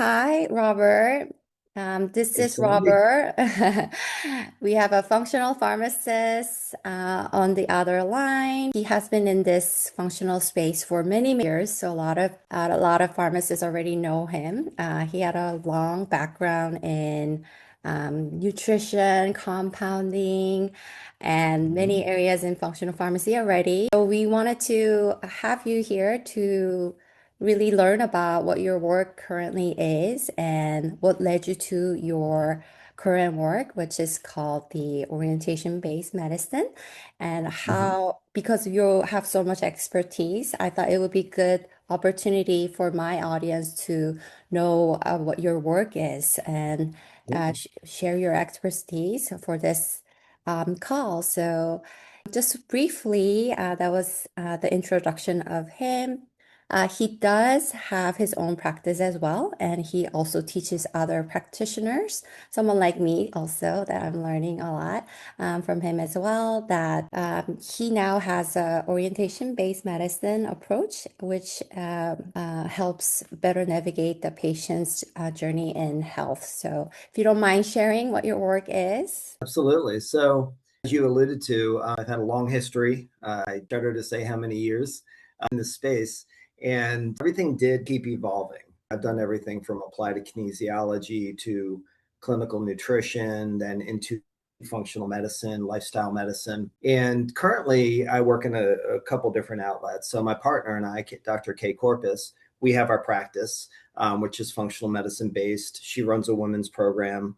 Hi, Robert. This It's is Cindy. Robert. We have a functional pharmacist on the other line. He has been in this functional space for many years, so a lot of pharmacists already know him. He had a long background in nutrition, compounding, and Mhm. many areas in functional pharmacy already. So we wanted to have you here to really learn about what your work currently is and what led you to your current work, which is called the orientation-based medicine, and Mhm. how, because you have so much expertise, I thought it would be good opportunity for my audience to know what your work is and sh share your expertise for this call. So just briefly, that was the introduction of him. He does have his own practice as well, and he also teaches other practitioners, someone like me also, that I'm learning a lot from him as well, that he now has a orientation-based medicine approach, which helps better navigate the patient's journey in health. So if you don't mind sharing what your work is. Absolutely. So, as you alluded to, I've had a long history. I shudder to say how many years in this space, and everything did keep evolving. I've done everything from applied kinesiology to clinical nutrition, then into functional medicine, lifestyle medicine. And currently, I work in a couple different outlets. So, my partner and I, Dr. Kay Corpus, we have our practice, which is functional medicine based. She runs a women's program,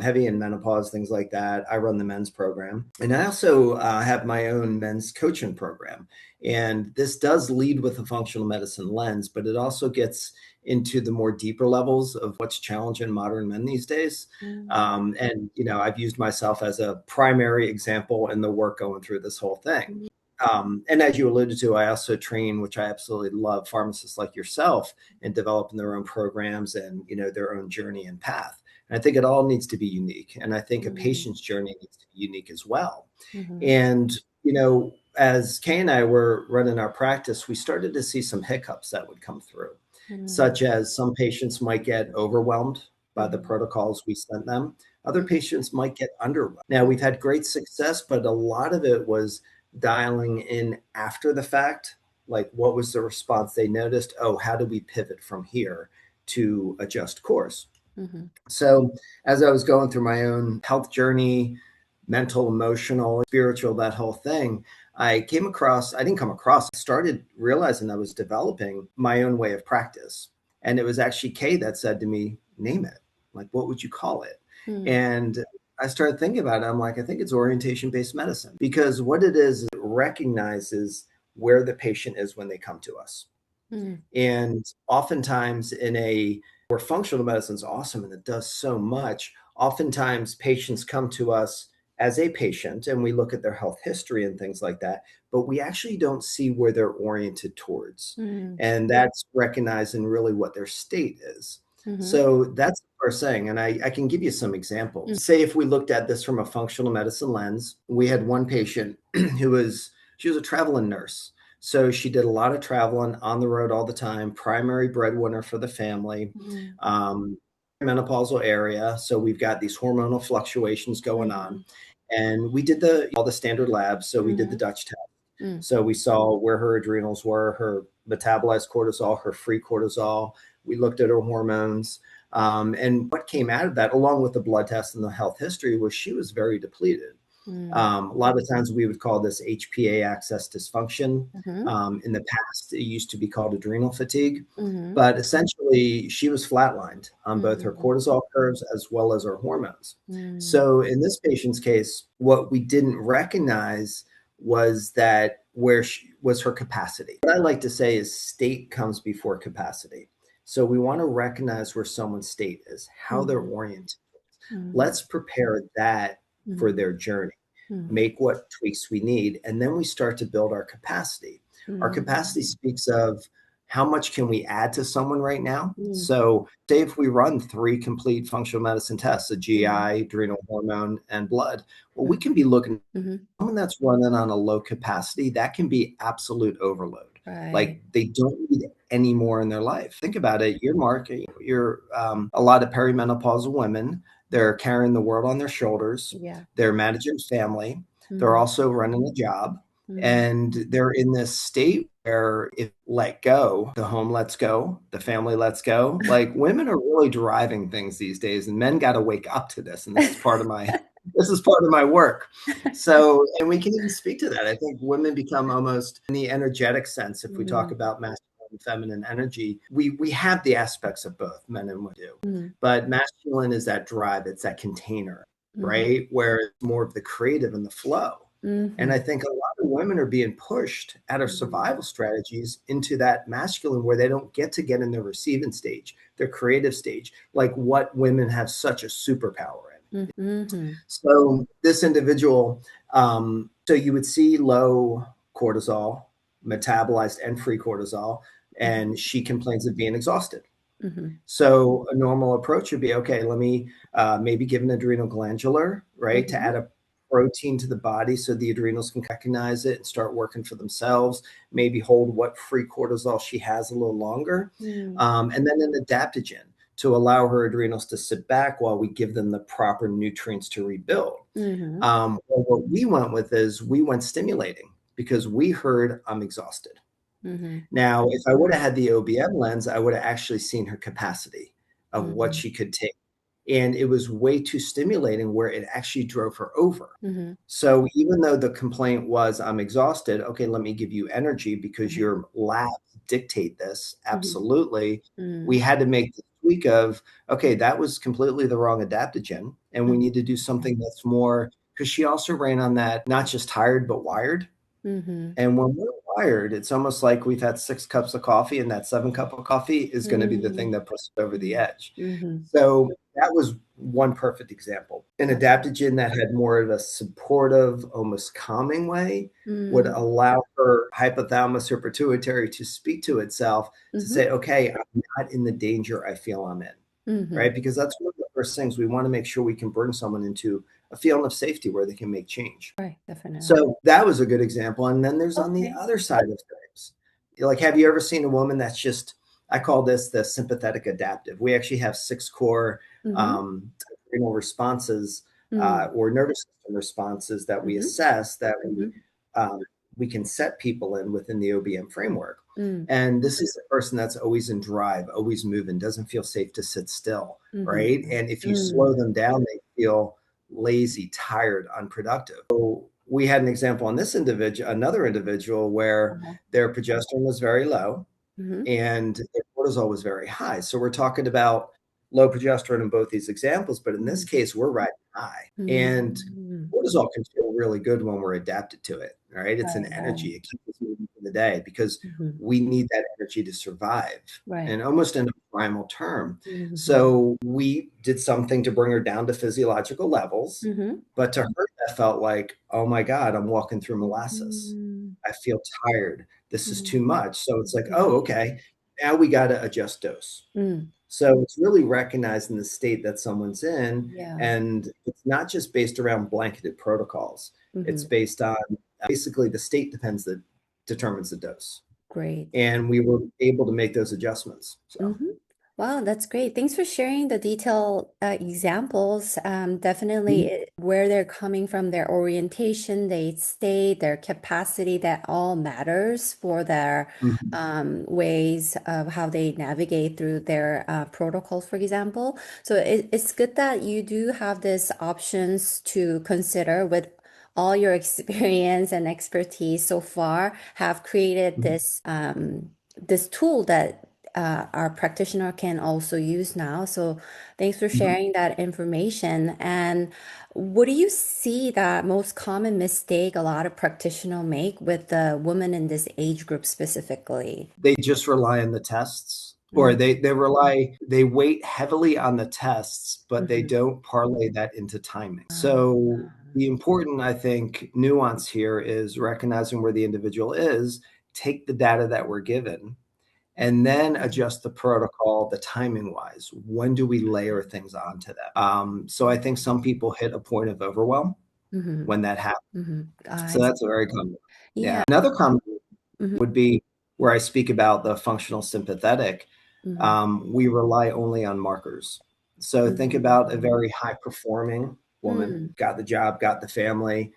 heavy in menopause, things like that. I run the men's program. And I also have my own men's coaching program. And this does lead with a functional medicine lens, but it also gets into the more deeper levels of what's challenging modern men these days. Mm, I've used myself as a primary example in the work going through this whole thing. And as you alluded to, I also train, which I absolutely love, pharmacists like yourself in developing their own programs and their own journey and path. And I think it all needs to be unique. And I think a mm, patient's journey needs to be unique as well. mhm, And, as Kay and I were running our practice, we started to see some hiccups that would come through, mm, such as some patients might get overwhelmed by the mhm, protocols we sent them. Other mhm, patients might get underwhelmed. Now, we've had great success, but a lot of it was dialing in after the fact. Like, what was the response they noticed? Oh, how do we pivot from here to adjust course? mhm, So, as I was going through my own health journey, mental, emotional, spiritual, that whole thing, I didn't come across, I started realizing I was developing my own way of practice. And it was actually Kay that said to me, name it. Like, what would you call it? mm, And I started thinking about it. I'm like, I think it's orientation based medicine because what it is, it recognizes where the patient is when they come to us. mm, And oftentimes, in a where functional medicine is awesome and it does so much, oftentimes patients come to us as a patient and we look at their health history and things like that, but we actually don't see where they're oriented towards. mm, And that's recognizing really what their state is. mhm, So that's the first thing. And I can give you some mm, examples. Say if we looked at this from a functional medicine lens, we had one patient she was a traveling nurse, so she did a lot of traveling on the road all the time, primary breadwinner for the family, mm, um, menopausal area. So we've got these hormonal fluctuations going on. mhm, And we did all the standard labs. So we did the mhm, Dutch test. mm, So we saw where her adrenals were, her metabolized cortisol, her free cortisol. We looked at her hormones. And what came out of that, along with the blood test and the health history, was she was very depleted. mm, A lot of times we would call this HPA axis dysfunction. mhm, In the past, it used to be called adrenal fatigue, mhm, but essentially she was flatlined on both her mm, cortisol curves as well as her hormones. mm, So in this patient's case, what we didn't recognize was that where she was her capacity. What I like to say is state comes before capacity. So we want to recognize where someone's state is, how they're mhm, oriented. mm, Let's prepare that for mhm, their journey, mm, make what tweaks we need, and then we start to build our capacity. Our mm, capacity speaks of how much can we add to someone right now. mm, So say if we run 3 complete functional medicine tests, a mm, GI, adrenal, hormone, and blood, well, we mm, can be looking at mhm. someone that's running on a low capacity, that can be absolute overload. Right. Like they don't need anymore in their life. Think about it. You're a lot of perimenopausal women. They're carrying the world on their shoulders. Yeah. They're managing family. They're Mm-hmm. also running a job. Mm-hmm. And they're in this state where if let go, the home lets go, the family lets go. Like women are really driving things these days, and men got to wake up to this. And this is part of my work. So, and we can even speak to that. I think women become almost in the energetic sense. If we talk Mm-hmm. about masculine and feminine energy, we have the aspects of both, men and women do. Mm-hmm. But masculine is that drive, it's that container, Mm-hmm. right? Where it's more of the creative and the flow. And Mm-hmm. I think a lot of women are being pushed out of survival strategies into that masculine where they don't get in their receiving stage, their creative stage, like what women have such a superpower in. Mm-hmm. So this individual, so you would see low cortisol, metabolized and free cortisol, and she complains of being exhausted. Mm-hmm. So a normal approach would be, okay, let me maybe give an adrenal glandular, right, to Mm-hmm. add a protein to the body so the adrenals can recognize it and start working for themselves, maybe hold what free cortisol she has a little longer. And then an adaptogen to allow her adrenals to sit back while we give them the proper nutrients to rebuild. Mm-hmm. Well, what we went with is we went stimulating because we heard I'm exhausted. Mm-hmm. Now, if I would have had the OBM lens, I would have actually seen her capacity of what Mm-hmm. she could take. And it was way too stimulating where it actually drove her over. Mm-hmm. So even though the complaint was, I'm exhausted, okay, let me give you energy because your labs dictate this. Mm-hmm. Absolutely. Mm-hmm. We had to make the tweak of, okay, that was completely the wrong adaptogen. And we need to do something that's more, because she also ran on that, not just tired, but wired. Mm-hmm. And when we're wired, it's almost like we've had 6 cups of coffee, and that 7 cup of coffee is going to be the thing that pushes us over the edge. Mm-hmm. So that was one perfect example. An adaptogen that had more of a supportive, almost calming way would Mm-hmm. allow her hypothalamus or pituitary to speak to itself to Mm-hmm. say, okay, I'm not in the danger I feel I'm in, Mm-hmm. right? Because that's one of the first things we want to make sure we can bring someone into a feeling of safety where they can make change. Right, definitely. So that was a good example. And then there's on the Okay. other side of things. Like, have you ever seen a woman that's just, I call this the sympathetic adaptive. We actually have 6 core Mm-hmm. adrenal responses Mm-hmm. or nervous system responses that we assess that Mm-hmm. we can set people in within the OBM framework. Mm-hmm. And this is a person that's always in drive, always moving, doesn't feel safe to sit still, Mm-hmm. right? And if you slow them down, they feel lazy, tired, unproductive. So we had an example on this individual, another individual, where Uh-huh. their progesterone was very low Mm-hmm. and their cortisol was very high. So we're talking about low progesterone in both these examples, but in this case, we're riding high. And Mm-hmm. cortisol can feel really good when we're adapted to it, right? It's an Right, right. energy. It keeps us moving for the day because Mm-hmm. we need that energy to survive Right. and almost in a primal term. Mm-hmm. So we did something to bring her down to physiological levels, Mm-hmm. but to her, that felt like, oh my God, I'm walking through molasses. Mm-hmm. I feel tired. This is too Mm-hmm. much. So it's like, oh, okay. Now we got to adjust dose. Mm. So it's really recognizing the state that someone's in. Yeah. And it's not just based around blanketed protocols. It's Mm-hmm. based on basically the state that determines the dose. Great. And we were able to make those adjustments. So Mm-hmm. Wow, that's great. Thanks for sharing the detailed examples. Definitely where they're coming from, their orientation, their state, their capacity, that all matters for their mhm. ways of how they navigate through their protocols, for example. So it's good that you do have these options to consider with all your experience and expertise so far, have created this tool that our practitioner can also use now. So thanks for Mhm. sharing that information. And what do you see that most common mistake a lot of practitioners make with the women in this age group specifically? They just rely on the tests, or Mm, they weight heavily on the tests, but they mhm. don't parlay that into timing. Ah, So the important, I think, nuance here is recognizing where the individual is, take the data that we're given, and then adjust the protocol, the timing wise. When do we layer things onto that? So I think some people hit a point of overwhelm mhm, when that happens. mhm. So I that's a see. very common. Yeah. Yeah. Another common Mhm, would be where I speak about the functional sympathetic, Mm-hmm. we rely only on markers. So think about a very high performing woman, Mm-hmm. got the job, got the family.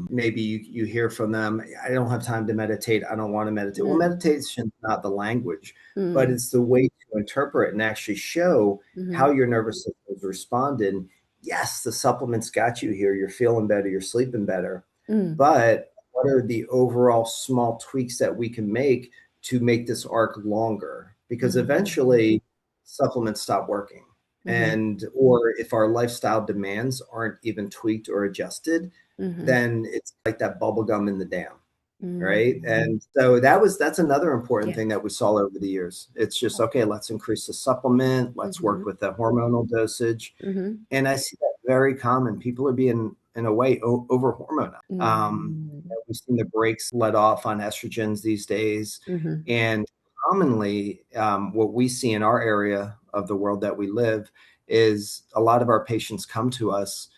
Maybe you hear from them, I don't have time to meditate. I don't want to meditate. Well, Mm-hmm. meditation is not the language, but it's the way to interpret and actually show Mm-hmm. how your nervous system is responding. Yes, the supplements got you here. You're feeling better. You're sleeping better. Mm-hmm. But what are the overall small tweaks that we can make to make this arc longer? Because eventually supplements stop working. Mm-hmm. And or if our lifestyle demands aren't even tweaked or adjusted, Mm-hmm. then it's like that bubble gum in the dam, right? Mm-hmm. And so that's another important Yeah. thing that we saw over the years. It's just okay, let's increase the supplement, let's work Mm-hmm. with the hormonal dosage. Mm-hmm. And I see that very common. People are being, in a way, over hormonal. Mm-hmm. We've seen the brakes let off on estrogens these days. Mm-hmm. And commonly, what we see in our area of the world that we live is a lot of our patients come to us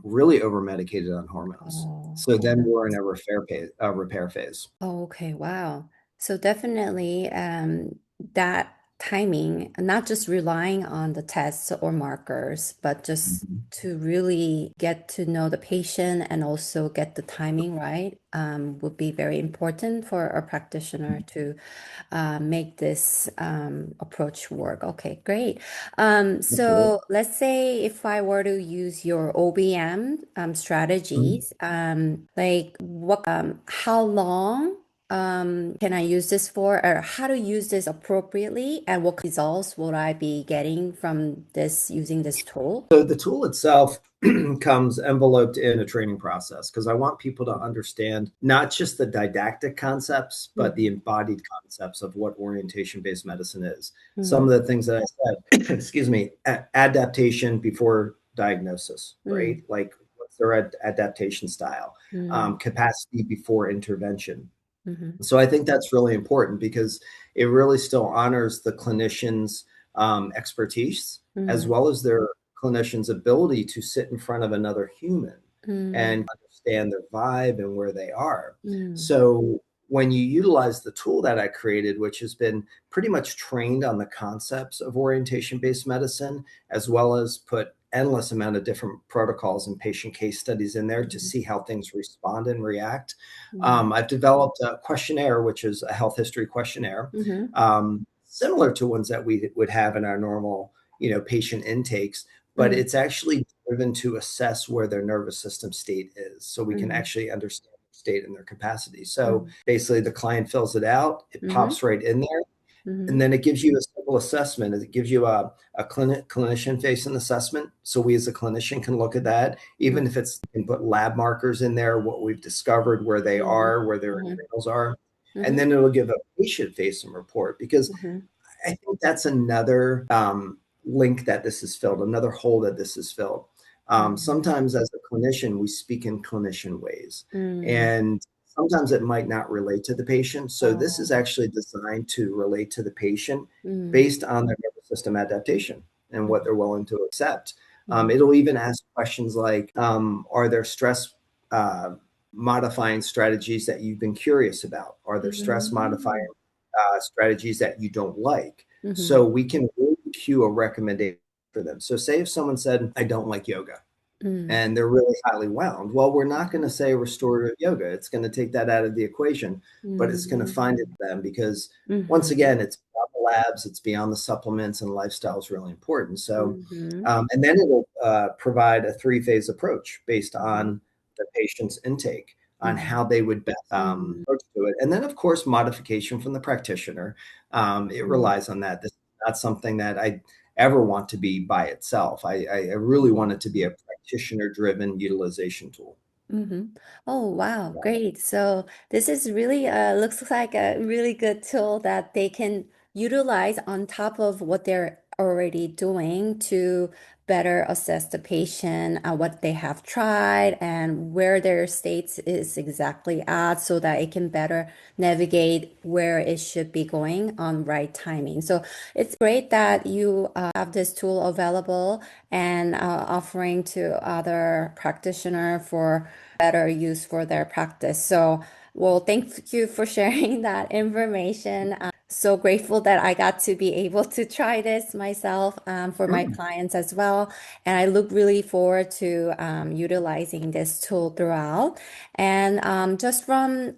really over medicated on hormones. Oh. So then we're in a repair phase. Oh, okay, wow. So definitely that timing, not just relying on the tests or markers, but just Mhm. to really get to know the patient and also get the timing right, would be very important for a practitioner to make this approach work. Okay, great. Absolutely. So let's say if I were to use your OBM Mhm. strategies, like how long can I use this for, or how to use this appropriately, and what results will I be getting from this using this tool? So the tool itself comes enveloped in a training process because I want people to understand not just the didactic concepts, but the Mhm. embodied concepts of what orientation-based medicine is. Some Mhm. of the things that I said, excuse me, adaptation before diagnosis, right? Mhm. Like what's their adaptation style, Mhm. capacity before intervention. Mhm. So I think that's really important because it really still honors the clinician's expertise as Mhm. well as their clinician's ability to sit in front of another human Mhm. and understand their vibe and where they are. Mhm. So when you utilize the tool that I created, which has been pretty much trained on the concepts of orientation-based medicine, as well as put endless amount of different protocols and patient case studies in there to Mhm. see how things respond and react. Mhm. I've developed a questionnaire, which is a health history questionnaire, Mhm. similar to ones that we would have in our normal, patient intakes, but Mhm. it's actually driven to assess where their nervous system state is, so we can Mhm. actually understand their state and their capacity. So Mhm. basically, the client fills it out, it Mhm. pops right in there, and Mhm. then it gives you a simple assessment. It gives you a clinician facing assessment. So we as a clinician can look at that, even if it's can put lab markers in there, what we've discovered, where they Mhm. are, where their Mhm. adrenals are. And Mhm. then it'll give a patient facing report because Mhm. I think that's another link that this is filled, another hole that this is filled. Mhm. Sometimes as a clinician, we speak in clinician ways, Mhm. and sometimes it might not relate to the patient. So this is Oh. actually designed to relate to the patient Mhm. based on their nervous system adaptation and what they're Mhm. willing to accept. Mhm. It'll even ask questions like, are there stress uh, modifying strategies that you've been curious about? Are there stress modifying Mhm. strategies that you don't like? Mhm. So we can really cue a recommendation for them. So say if someone said, I don't like yoga Mhm. and they're really highly wound. Well, we're not going to Mhm. say restorative yoga. It's going to take that out of the equation, but it's going to find it Mhm. them because once Mhm. again, it's beyond the labs, it's beyond the supplements, and lifestyle is really important. So, Mhm. and then it'll provide a three-phase approach based Mhm. on the patient's intake on how Mhm. they would best Mhm. approach to it. And then, of course, modification from the practitioner. It Mhm. relies on that. This is not something that I ever want to be by itself. I really want it to be a practitioner driven utilization tool. Mm-hmm. Oh, wow, Yeah. great. So this is really looks like a really good tool that they can utilize on top of what they're already doing to better assess the patient, what they have tried and where their states is exactly at so that it can better navigate where it should be going on right timing. So it's great that you have this tool available and offering to other practitioner for better use for their practice. So Well, thank you for sharing that information. I'm so grateful that I got to be able to try this myself for my Sure. clients as well. And I look really forward to utilizing this tool throughout. And just from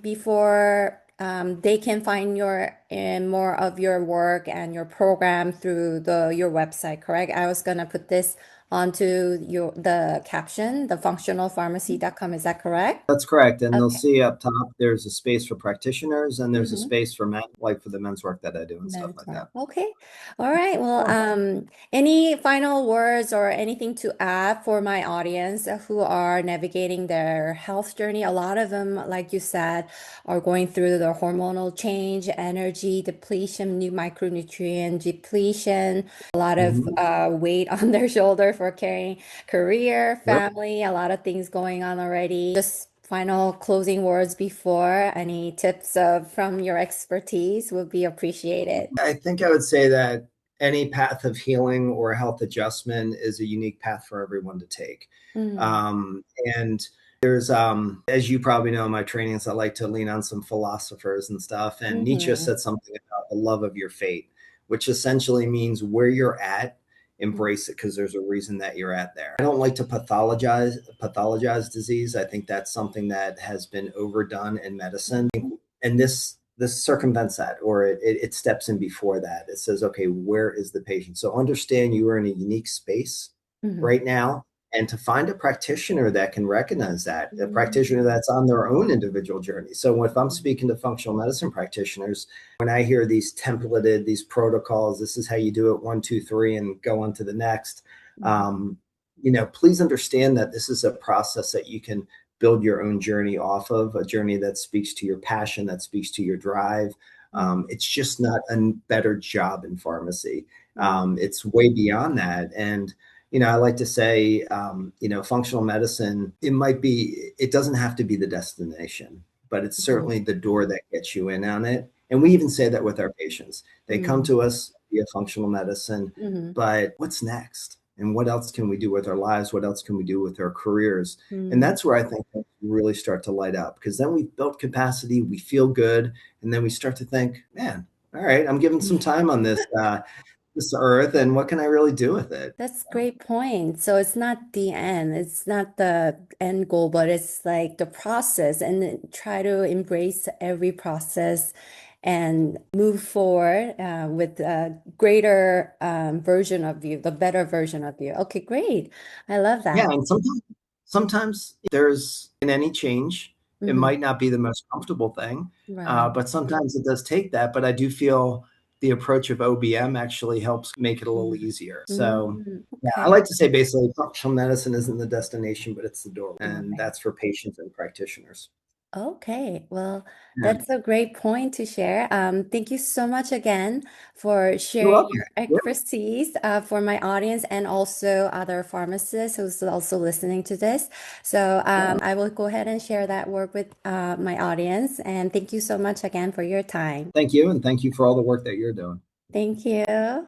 before they can find your more of your work and your program through your website, correct? I was gonna put this onto the caption, the functionalpharmacy.com. Is that correct? That's correct. And they'll Okay. see up top there's a space for practitioners and there's a Mm-hmm. space for men, like for the men's work that I do and stuff Men's like work. that. Okay. All right. Well, Sure. any final words or anything to add for my audience who are navigating their health journey? A lot of them, like you said, are going through the hormonal change, energy depletion, new micronutrient depletion, a lot of Mhm. weight on their shoulder for carrying career, Yep. family, a lot of things going on already. Just final closing words before any tips from your expertise would be appreciated. I think I would say that any path of healing or health adjustment is a unique path for everyone to take. Mm, Um, and there's, as you probably know, in my trainings, I like to lean on some philosophers and stuff. And Nietzsche mhm, said something about the love of your fate, which essentially means where you're at, embrace it because there's a reason that you're at there. I don't like to pathologize disease. I think that's something that has been overdone in medicine, and this circumvents that, or it steps in before that. It says, okay, where is the patient? So understand you are in a unique space mhm, right now, and to find a practitioner that can recognize that, a practitioner mhm, that's on their own individual journey. So if I'm speaking to functional medicine practitioners, when I hear these templated, these protocols, this is how you do it, 1, 2, 3, and go on to the next. mhm, um, Please understand that this is a process that you can build your own journey off of, a journey that speaks to your passion, that speaks to your drive. mhm, It's just not a better job in pharmacy. mhm, It's way beyond that. And, I like to say, functional medicine, it doesn't have to be the destination, but it's mhm, certainly the door that gets you in on it. And we even say that with our patients. They come mhm, to us via functional medicine, mhm, but what's next? And what else can we do with our lives? What else can we do with our careers? And mhm, that's where I think things really start to light up because then we've built capacity, we feel good, and then we start to think, man, all right, I'm giving some time on this earth, and what can I really do with it? That's great point. So it's not the end, it's not the end goal, but it's like the process and then try to embrace every process and move forward with a greater version of you, the better version of you. Okay, great. I love Yeah, that. and sometimes there's in any change, it Hmm. might not be the most comfortable thing, Right. but sometimes it does take that. But I do feel the approach of OBM actually helps make it a little Mm. easier. So, yeah, I Okay. like to say basically functional medicine isn't the destination, but it's the door, and Right. that's for patients and practitioners. Okay, well, Yeah, that's a great point to share. Thank you so much again for you're sharing welcome. your Yeah, expertise for my audience and also other pharmacists who's also listening to this. So yeah. I will go ahead and share that work with my audience. And thank you so much again for your time. Thank you, and thank you for all the work that you're doing. Thank you.